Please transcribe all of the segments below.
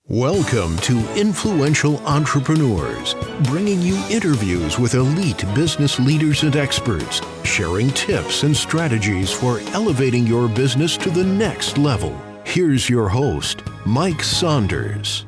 Welcome to Influential Entrepreneurs, bringing you interviews with elite business leaders and experts, sharing tips and strategies for elevating your business to the next level. Here's your host, Mike Saunders.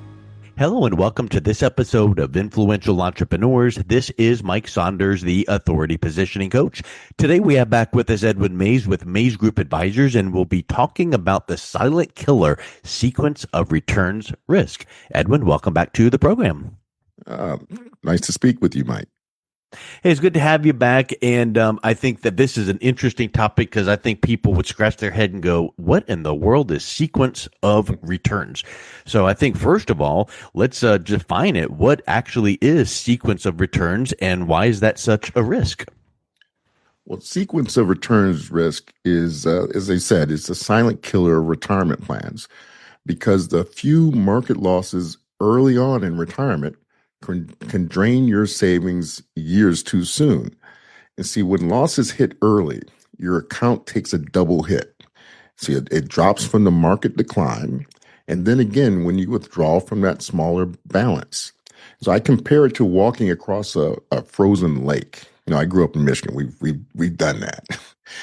Hello and welcome to this episode of Influential Entrepreneurs. This is Mike Saunders, the Authority Positioning Coach. Today we have back with us Edwin Mays with MaysGroup Advisors, and we'll be talking about the silent killer sequence of returns risk. Edwin, welcome back to the program. Nice to speak with you, Mike. Hey, it's good to have you back, and I think that this is an interesting topic because I think people would scratch their head and go, what in the world is sequence of returns? So I think, first of all, let's define it. What actually is sequence of returns, and why is that such a risk? Well, sequence of returns risk is, as I said, it's a silent killer of retirement plans because the few market losses early on in retirement can drain your savings years too soon. And see, when losses hit early, your account takes a double hit. See, it drops from the market decline, and then again when you withdraw from that smaller balance. So I compare it to walking across a frozen lake. You know, I grew up in Michigan. We've done that.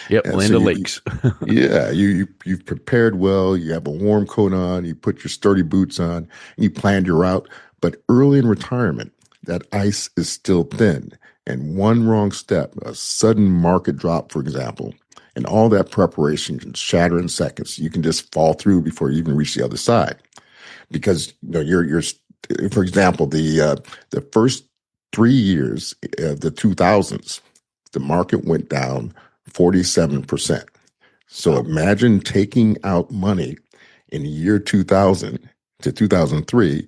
Yep, land so of lakes. Yeah, you've prepared well. You have a warm coat on. You put your sturdy boots on. And you planned your route. But early in retirement, that ice is still thin. And one wrong step, a sudden market drop, for example, and all that preparation can shatter in seconds. You can just fall through before you even reach the other side. Because you're for example, the first 3 years of the 2000s, the market went down 47%. So imagine taking out money in the year 2000 to 2003,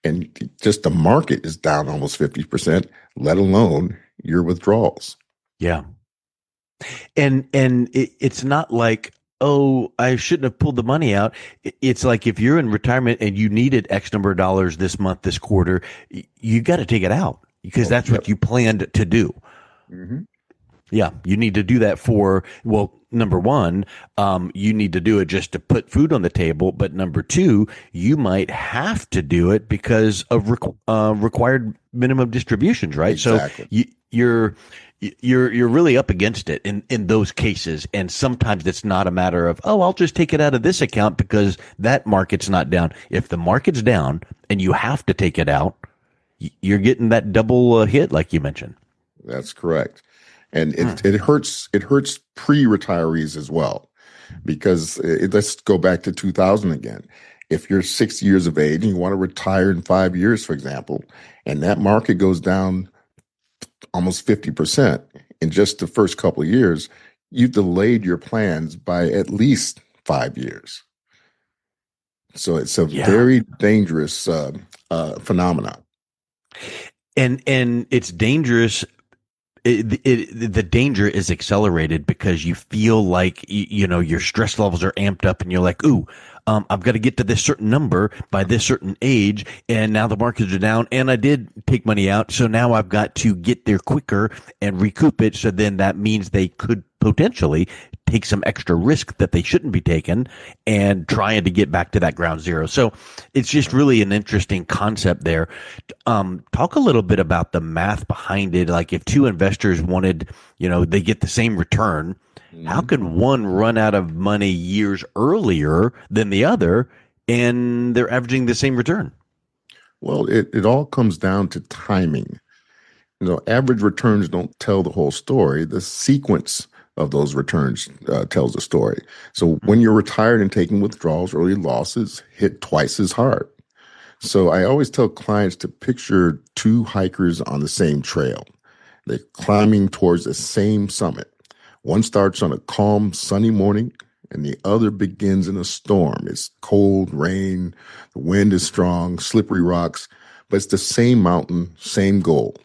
and just the market is down almost 50%, let alone your withdrawals. Yeah. And it's not like, oh, I shouldn't have pulled the money out. It's like if you're in retirement and you needed X number of dollars this month, this quarter, you got to take it out because that's what you planned to do. Mm-hmm. Yeah, you need to do that for, well, number one, you need to do it just to put food on the table. But number two, you might have to do it because of required minimum distributions, right? Exactly. So you're really up against it in those cases. And sometimes it's not a matter of, oh, I'll just take it out of this account because that market's not down. If the market's down and you have to take it out, you're getting that double hit like you mentioned. That's correct. And it hurts pre-retirees as well, because let's go back to 2000 again. If you're 60 years of age and you want to retire in 5 years, for example, and that market goes down almost 50% in just the first couple of years, you've delayed your plans by at least 5 years. So it's a very dangerous phenomenon. And it's dangerous. The danger is accelerated because you feel like, your stress levels are amped up and you're like, ooh, I've got to get to this certain number by this certain age. And now the markets are down and I did take money out. So now I've got to get there quicker and recoup it. So then that means they could potentially take some extra risk that they shouldn't be taking and trying to get back to that ground zero. So it's just really an interesting concept there. Talk a little bit about the math behind it. Like if two investors wanted, they get the same return, how can one run out of money years earlier than the other and they're averaging the same return? Well, it all comes down to timing. Average returns don't tell the whole story. The sequence of those returns tells the story. So when you're retired and taking withdrawals, early losses hit twice as hard. So I always tell clients to picture two hikers on the same trail. They're climbing towards the same summit. One starts on a calm, sunny morning, and the other begins in a storm. It's cold, rain, the wind is strong, slippery rocks, but it's the same mountain, same goal.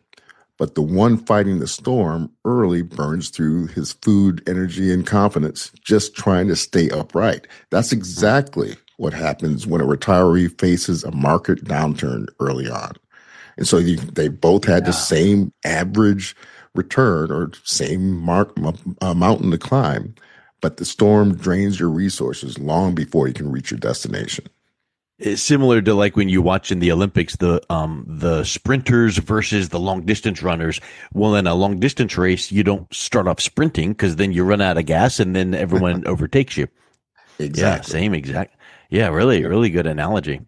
But the one fighting the storm early burns through his food, energy, and confidence just trying to stay upright. That's exactly what happens when a retiree faces a market downturn early on. And so they both had the same average return or same mountain to climb, but the storm drains your resources long before you can reach your destination. It's similar to like when you watch in the Olympics the sprinters versus the long distance runners. Well, in a long distance race, you don't start off sprinting because then you run out of gas and then everyone overtakes you. Yeah, Exactly. same exact. Yeah, really, Yep. really good analogy.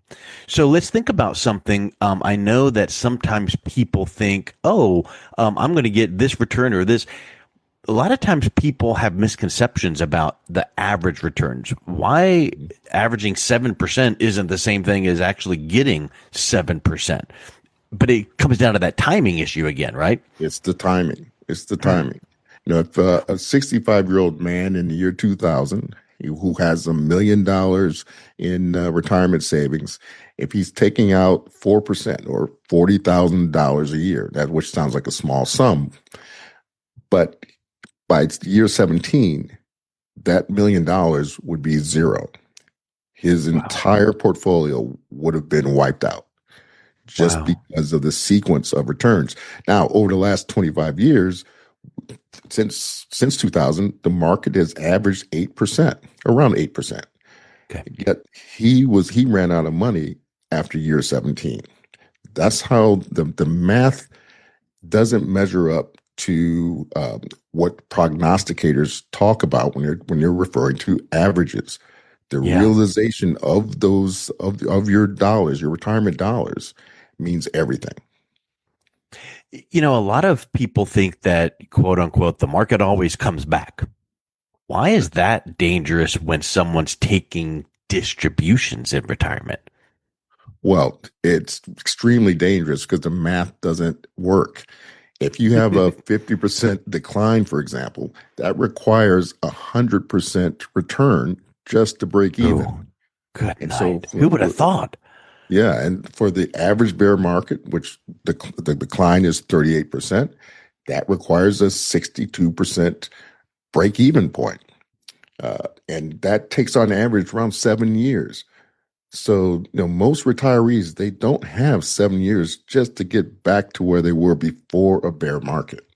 So let's think about something. I know that sometimes people think, oh, I'm going to get this return or this. A lot of times people have misconceptions about the average returns. Why averaging 7% isn't the same thing as actually getting 7%. But it comes down to that timing issue again, right? It's the timing. It's the Hmm. timing. If a 65-year-old man in the year 2000 who has $1 million in retirement savings, if he's taking out 4% or $40,000 a year, that which sounds like a small sum, but by year 17, that $1 million would be zero. His Wow. entire portfolio would have been wiped out just Wow. because of the sequence of returns. Now, over the last 25 years, since 2000, the market has averaged 8%, around 8%. Okay. Yet he ran out of money after year 17. That's how the math doesn't measure up to what prognosticators talk about when they're referring to averages. The Yeah. realization of those of your dollars, your retirement dollars, means everything. A lot of people think that, quote unquote, the market always comes back. Why is that dangerous when someone's taking distributions in retirement? Well, it's extremely dangerous because the math doesn't work. If you have a 50% decline, for example, that requires 100% return just to break even. Oh, good And so, night. Who would have thought? yeah, and for the average bear market, which the decline is 38%, that requires a 62% break even point. And that takes on average around 7 years. So, most retirees, they don't have 7 years just to get back to where they were before a bear market.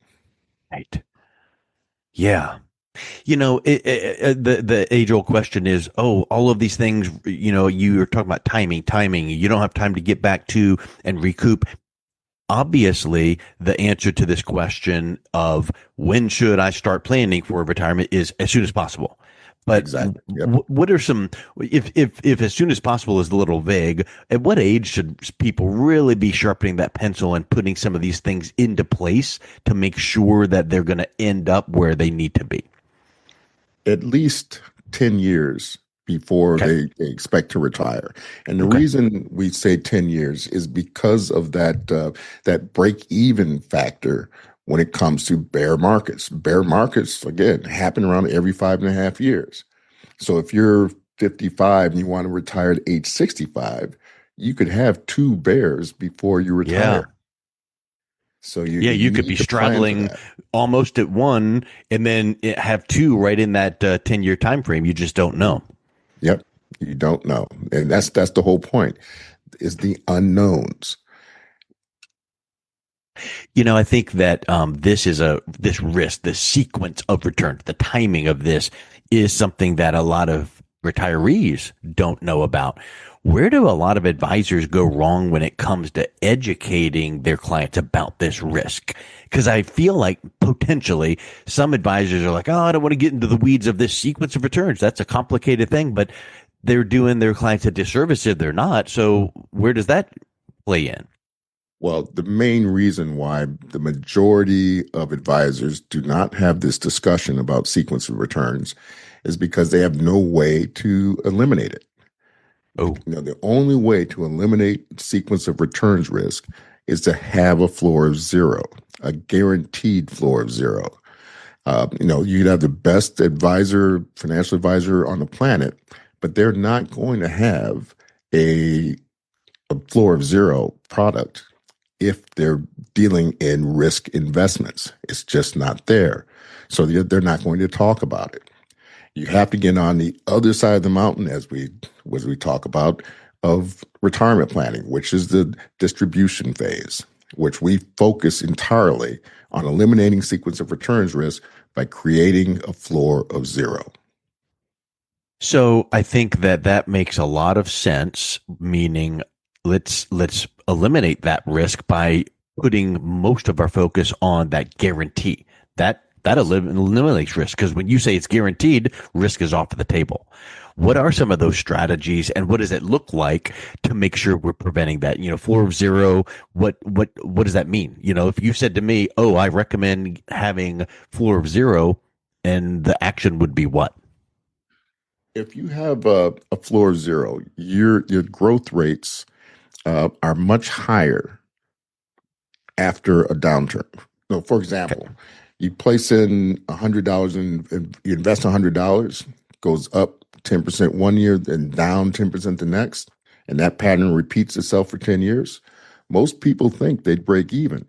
Right. Yeah. The age old question is, oh, all of these things, you are talking about timing. You don't have time to get back to and recoup. Obviously, the answer to this question of when should I start planning for retirement is as soon as possible. But Exactly. Yep. what are some, if as soon as possible is a little vague, at what age should people really be sharpening that pencil and putting some of these things into place to make sure that they're going to end up where they need to be? At least 10 years before Okay. they expect to retire. And the Okay. reason we say 10 years is because of that break even factor when it comes to bear markets. Bear markets, again, happen around every 5.5 years. So if you're 55 and you want to retire at age 65, you could have two bears before you Yeah. retire. So you, Yeah, you you could be need to plan for straddling that. almost at one and then have two right in that 10-year time frame. You just don't know. Yep. You don't know. And that's the whole point, is the unknowns. I think that this risk, this sequence of returns, the timing of this is something that a lot of retirees don't know about. Where do a lot of advisors go wrong when it comes to educating their clients about this risk? Because I feel like potentially some advisors are like, oh, I don't want to get into the weeds of this sequence of returns. That's a complicated thing, but they're doing their clients a disservice if they're not. So where does that play in? Well, the main reason why the majority of advisors do not have this discussion about sequence of returns is because they have no way to eliminate it. Oh, The only way to eliminate sequence of returns risk is to have a floor of zero, a guaranteed floor of zero. You could have the best financial advisor on the planet, but they're not going to have a, a floor of zero product if they're dealing in risk investments. It's just not there. So they're not going to talk about it. You have to get on the other side of the mountain, as we talk about, of retirement planning, which is the distribution phase, which we focus entirely on eliminating sequence of returns risk by creating a floor of zero. So I think that makes a lot of sense, meaning let's eliminate that risk by putting most of our focus on that guarantee. That Yes. eliminates risk because when you say it's guaranteed, risk is off the table. What are some of those strategies and what does it look like to make sure we're preventing that? Floor of zero, what does that mean? If you said to me, "Oh, I recommend having floor of zero," and the action would be what? If you have a floor of zero, your growth rates are much higher after a downturn. So, for example, you place in $100 and you invest $100, goes up 10% one year, then down 10% the next, and that pattern repeats itself for 10 years. Most people think they'd break even,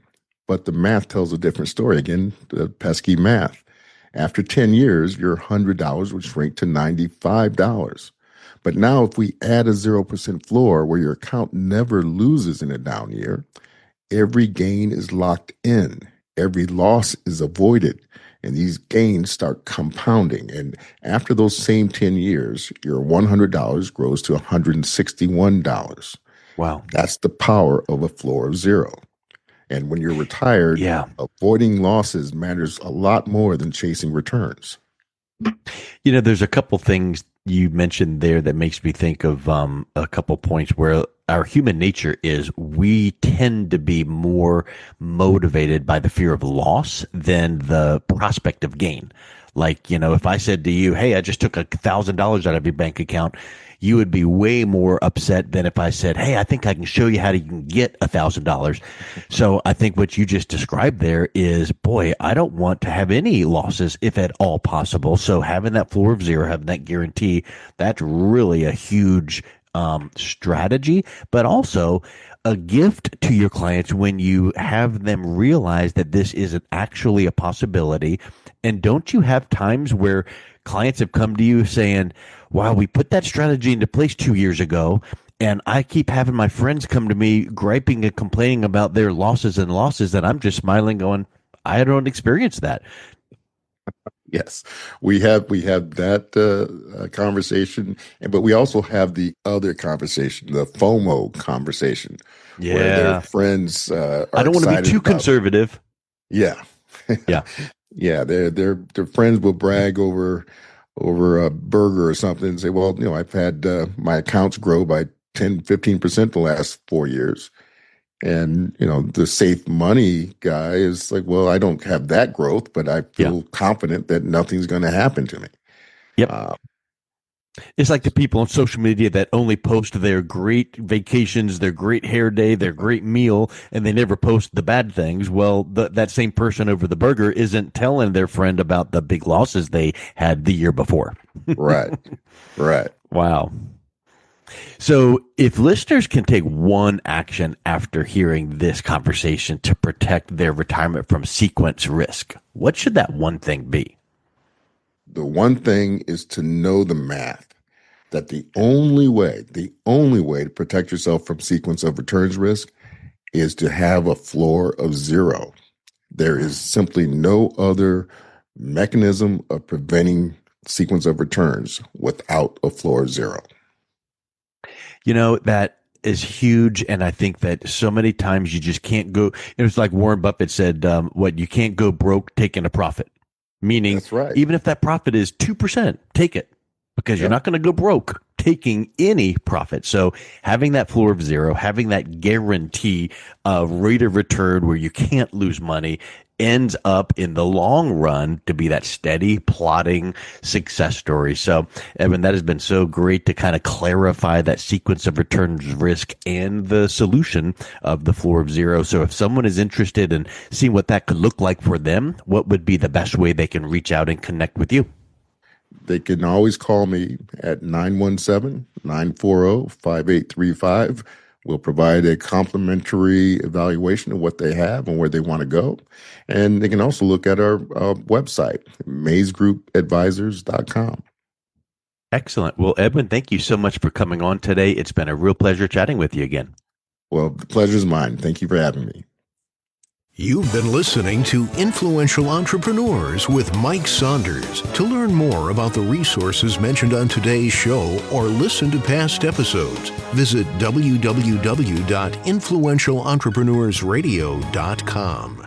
but the math tells a different story. Again, the pesky math. After 10 years, your $100 would shrink to $95. But now, if we add a 0% floor where your account never loses in a down year, every gain is locked in, every loss is avoided, and these gains start compounding. And after those same 10 years, your $100 grows to $161. Wow. That's the power of a floor of zero. And when you're retired, Yeah. avoiding losses matters a lot more than chasing returns. There's a couple things you mentioned there that makes me think of a couple points where our human nature is we tend to be more motivated by the fear of loss than the prospect of gain. Like, if I said to you, "Hey, I just took $1,000 out of your bank account," you would be way more upset than if I said, "Hey, I think I can show you how you can get $1,000." So I think what you just described there is, boy, I don't want to have any losses if at all possible. So having that floor of zero, having that guarantee, that's really a huge strategy, but also a gift to your clients when you have them realize that this isn't actually a possibility. And don't you have times where clients have come to you saying, "Wow, we put that strategy into place 2 years ago. And I keep having my friends come to me griping and complaining about their losses and losses, and I'm just smiling, going, I don't experience that." Yes, we have that conversation, but we also have the other conversation, the FOMO conversation, where their Yeah. friends I are don't want to be excited too about. conservative. Yeah, Yeah. yeah. Their friends will brag over a burger or something and say, "Well, I've had my accounts grow by 10-15% the last 4 years." And, the safe money guy is like, "Well, I don't have that growth, but I Yeah. feel confident that nothing's going to happen to me." Yep. Uh, It's like the people on social media that only post their great vacations, their great hair day, their great meal, and they never post the bad things. Well, that same person over the burger isn't telling their friend about the big losses they had the year before. right, right. Wow. So, if listeners can take one action after hearing this conversation to protect their retirement from sequence risk, what should that one thing be? The one thing is to know the math, that the only way to protect yourself from sequence of returns risk is to have a floor of zero. There is simply no other mechanism of preventing sequence of returns without a floor of zero. That is huge. And I think that so many times you just can't go. It was like Warren Buffett said, what you can't go broke taking a profit, meaning That's right. even if that profit is 2%, take it because you're Yep. not going to go broke taking any profit. So having that floor of zero, having that guarantee rate of return where you can't lose money ends up in the long run to be that steady plotting success story. So Evan, that has been so great to kind of clarify that sequence of returns risk and the solution of the floor of zero. So if someone is interested in seeing what that could look like for them, what would be the best way they can reach out and connect with you? They can always call me at 917-940-5835. We'll provide a complimentary evaluation of what they have and where they want to go. And they can also look at our website, MaysGroupAdvisors.com. Excellent. Well, Edwin, thank you so much for coming on today. It's been a real pleasure chatting with you again. Well, the pleasure is mine. Thank you for having me. You've been listening to Influential Entrepreneurs with Mike Saunders. To learn more about the resources mentioned on today's show or listen to past episodes, visit www.influentialentrepreneursradio.com.